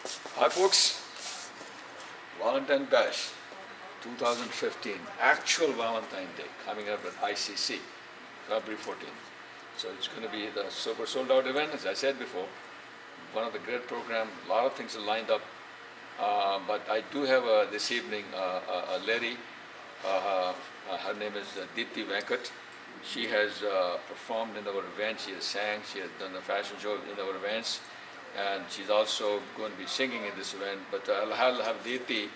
Hi folks, Valentine Bash 2015, actual Valentine Day coming up at ICC, February 14th. So it's going to be the super sold out event, as I said before. One of the great programs, a lot of things are lined up. But I do have this evening a lady, her name is Deepthi Venkat. She has performed in our events, she has sang, she has done a fashion show in our events, and she's also going to be singing in this event. But I'll have Deepthi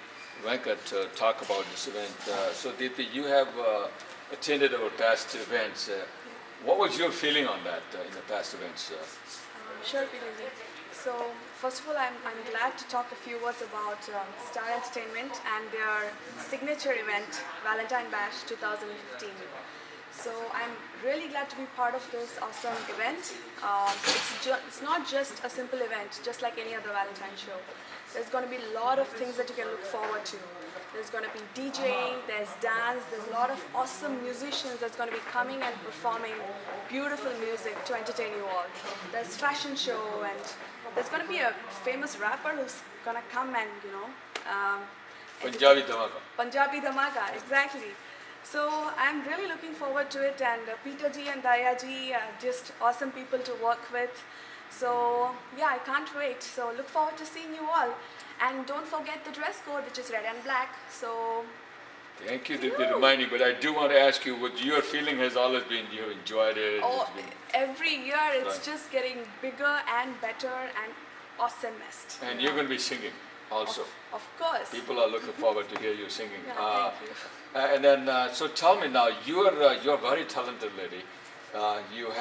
Venkat talk about this event. So Deepthi, you have attended our past events. What was your feeling on that in the past events? Sure, Peterji. So, first of all, I'm glad to talk a few words about Star Entertainment and their signature event, Valentine Bash 2015. So, I'm really glad to be part of this awesome event. It's not just a simple event, just like any other Valentine show. There's going to be a lot of things that you can look forward to. There's going to be DJing, there's dance, there's a lot of awesome musicians that's going to be coming and performing beautiful music to entertain you all. There's fashion show, and there's going to be a famous rapper who's going to come and, Punjabi Dhamaka. Punjabi Dhamaka, exactly. So I'm really looking forward to it, and Peter Ji and Daya Ji are just awesome people to work with. So yeah, I can't wait. So look forward to seeing you all. And don't forget the dress code, which is red and black. So Thank you, Deepthi, reminding. But I do want to ask you what your feeling has always been. You enjoyed it. oh, It's been- every year it's Right. just getting bigger and better and awesomest. And you're going to be singing also. Of course. People are looking forward to hear you singing. Yeah, thank you. And then, so tell me now, you're a very talented lady. You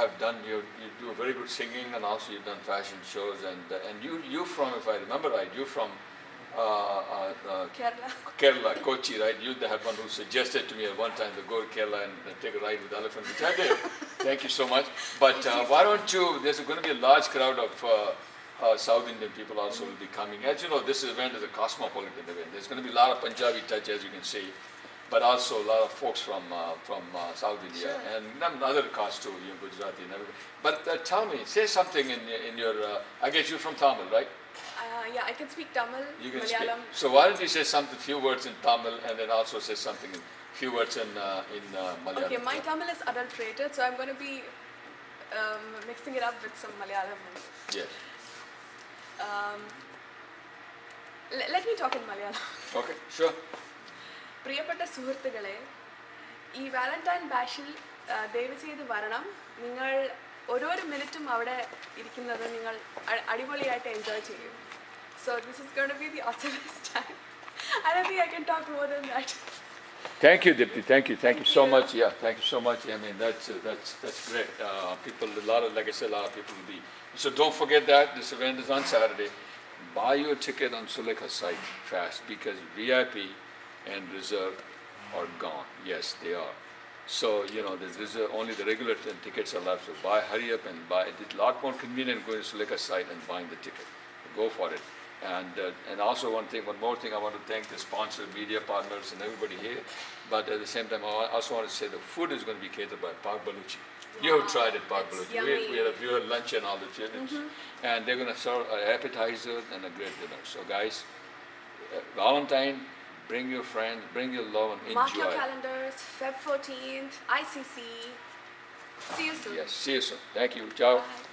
do very good singing, and also you've done fashion shows. And you from, if I remember right, you're from Kerala. Kerala, Kochi, right? You're the one who suggested to me at one time to go to Kerala and take a ride with elephant, which I did. Thank you so much. But why don't you? There's going to be a large crowd of South Indian people also will be coming. As you know, this event is a cosmopolitan event. There's going to be a lot of Punjabi touch, as you can see, but also a lot of folks from South India, Sure. and other castes too, Gujarati and everything. But tell me, say something in your. I guess you're from Tamil, right? Yeah, I can speak Tamil, You can speak. Malayalam. So why don't you say something, few words in Tamil, and then also say something, few words in Malayalam. Okay, my Tamil is adulterated, so I'm going to be mixing it up with some Malayalam. Yes. Let me talk in Malayalam. Okay. Sure. പ്രിയപ്പെട്ട സുഹൃത്തുക്കളെ, ഈ Valentine ബാഷിൽ ദയവ് ചെയ്ത് വരണം. നിങ്ങൾ ഓരോരോ മിനിറ്റും അവിടെ ഇരിക്കുന്നത് നിങ്ങൾ അടിപൊളിയായിട്ട് എൻജോയ് ചെയ്യും. So this is going to be the awesomest time. I don't think I can talk more than that. Thank you, Deepthi. Thank you so you. much. Yeah, thank you so much. I mean, that's great. People, like I said, a lot of people will be. So don't forget that this event is on Saturday. Buy your ticket on Sulekha's site fast, because VIP and reserve are gone. Yes, they are. So there's reserve, only the regular tickets are left. So hurry up and buy. It's a lot more convenient going to Sulekha's site and buying the ticket. Go for it. And also one more thing, I want to thank the sponsors, media partners, and everybody here. But at the same time, I also want to say the food is going to be catered by Park Baluchi. You have tried it, Park It's Baluchi. We yummy. had lunch and all the things. And they're going to serve an appetizer and a great dinner. So guys, Valentine, bring your friends, bring your love, and Mark your enjoy. calendars, Feb 14th, ICC. See you soon. Yes, see you soon. Thank you. Ciao. Bye.